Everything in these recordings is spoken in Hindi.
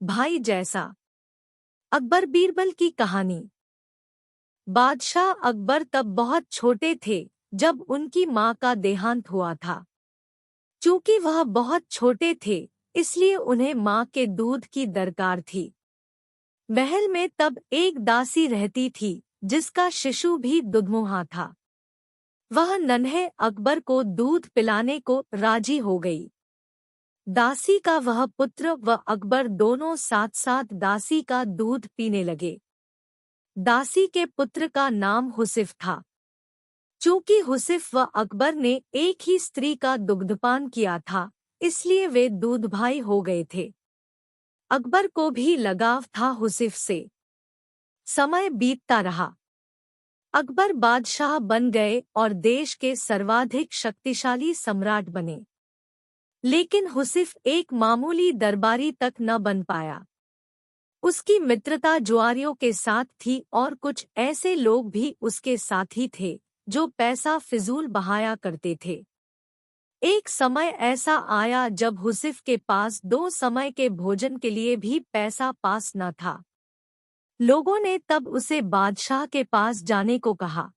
भाई जैसा। अकबर बीरबल की कहानी। बादशाह अकबर तब बहुत छोटे थे जब उनकी मां का देहांत हुआ था। चूंकि वह बहुत छोटे थे, इसलिए उन्हें मां के दूध की दरकार थी। महल में तब एक दासी रहती थी जिसका शिशु भी दुधमुहा था। वह नन्हे अकबर को दूध पिलाने को राजी हो गई। दासी का वह पुत्र व अकबर दोनों साथ साथ दासी का दूध पीने लगे। दासी के पुत्र का नाम हुसिफ था। चूंकि हुसिफ व अकबर ने एक ही स्त्री का दुग्धपान किया था, इसलिए वे दूध भाई हो गए थे। अकबर को भी लगाव था हुसिफ से। समय बीतता रहा। अकबर बादशाह बन गए और देश के सर्वाधिक शक्तिशाली सम्राट बने। लेकिन हुसिफ एक मामूली दरबारी तक न बन पाया। उसकी मित्रता जुआरियों के साथ थी और कुछ ऐसे लोग भी उसके साथी थे जो पैसा फिजूल बहाया करते थे। एक समय ऐसा आया जब हुसिफ के पास 2 समय के भोजन के लिए भी पैसा पास न था। लोगों ने तब उसे बादशाह के पास जाने को कहा।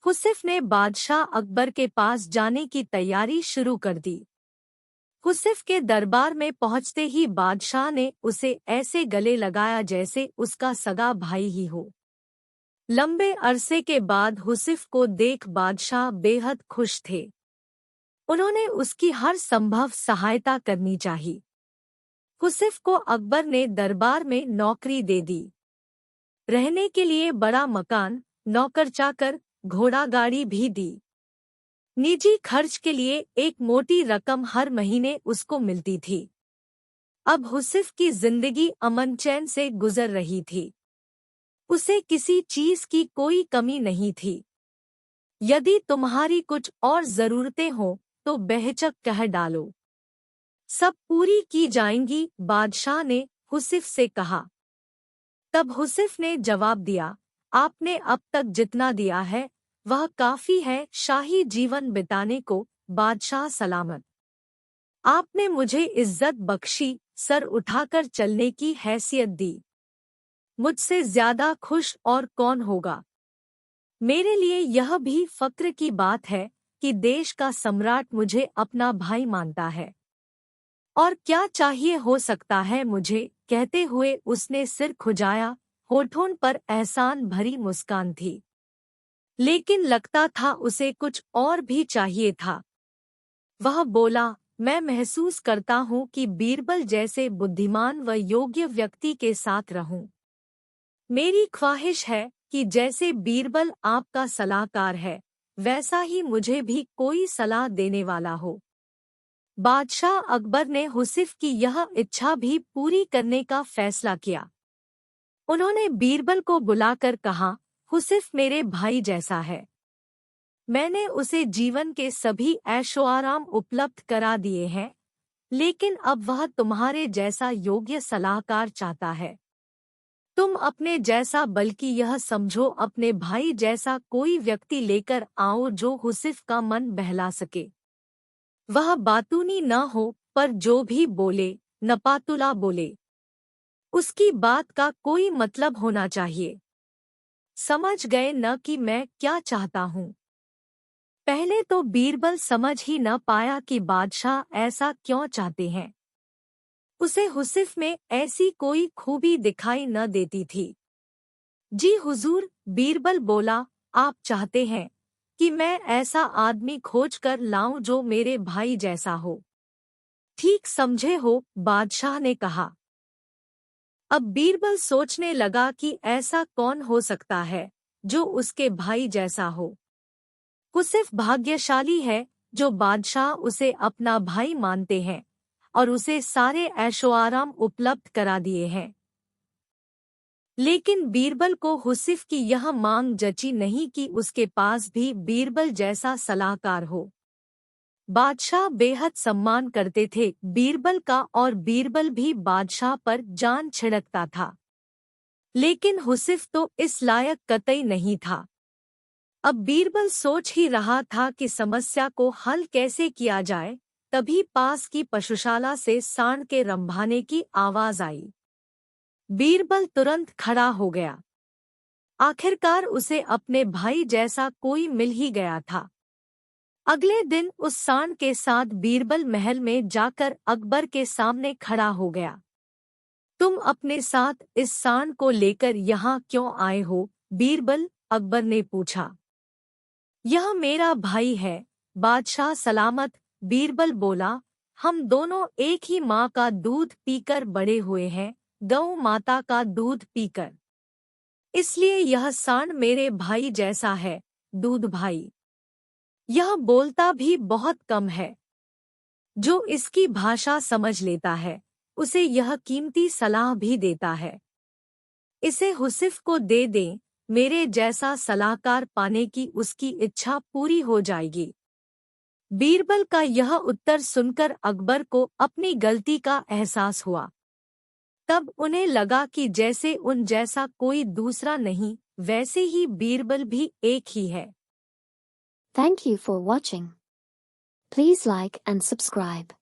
हुसिफ ने बादशाह अकबर के पास जाने की तैयारी शुरू कर दी। हुसिफ के दरबार में पहुंचते ही बादशाह ने उसे ऐसे गले लगाया जैसे उसका सगा भाई ही हो। लंबे अरसे के बाद हुसिफ को देख बादशाह बेहद खुश थे। उन्होंने उसकी हर संभव सहायता करनी चाहिए। हुसिफ को अकबर ने दरबार में नौकरी दे दी। रहने के लिए बड़ा मकान, नौकर चाकर, घोड़ा गाड़ी भी दी। निजी खर्च के लिए एक मोटी रकम हर महीने उसको मिलती थी। अब हुसिफ की जिंदगी अमन चैन से गुजर रही थी। उसे किसी चीज की कोई कमी नहीं थी। यदि तुम्हारी कुछ और जरूरतें हों तो बेहिचक कह डालो, सब पूरी की जाएंगी, बादशाह ने हुसिफ से कहा। तब हुसिफ ने जवाब दिया, आपने अब तक जितना दिया है वह काफी है शाही जीवन बिताने को, बादशाह सलामत। आपने मुझे इज्जत बख्शी, सर उठाकर चलने की हैसियत दी। मुझसे ज्यादा खुश और कौन होगा। मेरे लिए यह भी फक्र की बात है कि देश का सम्राट मुझे अपना भाई मानता है। और क्या चाहिए हो सकता है मुझे, कहते हुए उसने सिर खुजाया। होठों पर एहसान भरी मुस्कान थी, लेकिन लगता था उसे कुछ और भी चाहिए था। वह बोला, मैं महसूस करता हूँ कि बीरबल जैसे बुद्धिमान व योग्य व्यक्ति के साथ रहूं। मेरी ख्वाहिश है कि जैसे बीरबल आपका सलाहकार है, वैसा ही मुझे भी कोई सलाह देने वाला हो। बादशाह अकबर ने हुसिफ की यह इच्छा भी पूरी करने का फैसला किया। उन्होंने बीरबल को बुलाकर कहा, हुसिफ मेरे भाई जैसा है। मैंने उसे जीवन के सभी ऐशोआराम उपलब्ध करा दिए हैं, लेकिन अब वह तुम्हारे जैसा योग्य सलाहकार चाहता है। तुम अपने जैसा, बल्कि यह समझो अपने भाई जैसा कोई व्यक्ति लेकर आओ जो हुसिफ का मन बहला सके। वह बातूनी न हो, पर जो भी बोले नपातुला बोले। उसकी बात का कोई मतलब होना चाहिए। समझ गए न कि मैं क्या चाहता हूँ। पहले तो बीरबल समझ ही न पाया कि बादशाह ऐसा क्यों चाहते हैं। उसे हुसिफ में ऐसी कोई खूबी दिखाई न देती थी। जी हुजूर, बीरबल बोला, आप चाहते हैं कि मैं ऐसा आदमी खोज कर लाऊं जो मेरे भाई जैसा हो। ठीक समझे हो, बादशाह ने कहा। अब बीरबल सोचने लगा कि ऐसा कौन हो सकता है जो उसके भाई जैसा हो। हुसिफ भाग्यशाली है जो बादशाह उसे अपना भाई मानते हैं और उसे सारे ऐशोआराम उपलब्ध करा दिए हैं। लेकिन बीरबल को हुसिफ की यह मांग जची नहीं कि उसके पास भी बीरबल जैसा सलाहकार हो। बादशाह बेहद सम्मान करते थे बीरबल का और बीरबल भी बादशाह पर जान छिड़कता था। लेकिन हुसिफ तो इस लायक कतई नहीं था। अब बीरबल सोच ही रहा था कि समस्या को हल कैसे किया जाए। तभी पास की पशुशाला से सांड के रंभाने की आवाज आई। बीरबल तुरंत खड़ा हो गया। आखिरकार उसे अपने भाई जैसा कोई मिल ही गया था। अगले दिन उस सांड के साथ बीरबल महल में जाकर अकबर के सामने खड़ा हो गया। तुम अपने साथ इस सांड को लेकर यहाँ क्यों आए हो, बीरबल? अकबर ने पूछा। यह मेरा भाई है, बादशाह सलामत, बीरबल बोला। हम दोनों एक ही माँ का दूध पीकर बड़े हुए हैं, गौ माता का दूध पीकर। इसलिए यह सांड मेरे भाई जैसा है, दूध भाई। यह बोलता भी बहुत कम है। जो इसकी भाषा समझ लेता है, उसे यह कीमती सलाह भी देता है। इसे हुसिफ को दे दें, मेरे जैसा सलाहकार पाने की उसकी इच्छा पूरी हो जाएगी। बीरबल का यह उत्तर सुनकर अकबर को अपनी गलती का एहसास हुआ। तब उन्हें लगा कि जैसे उन जैसा कोई दूसरा नहीं, वैसे ही बीरबल भी एक ही है। Thank you for watching. Please like and subscribe.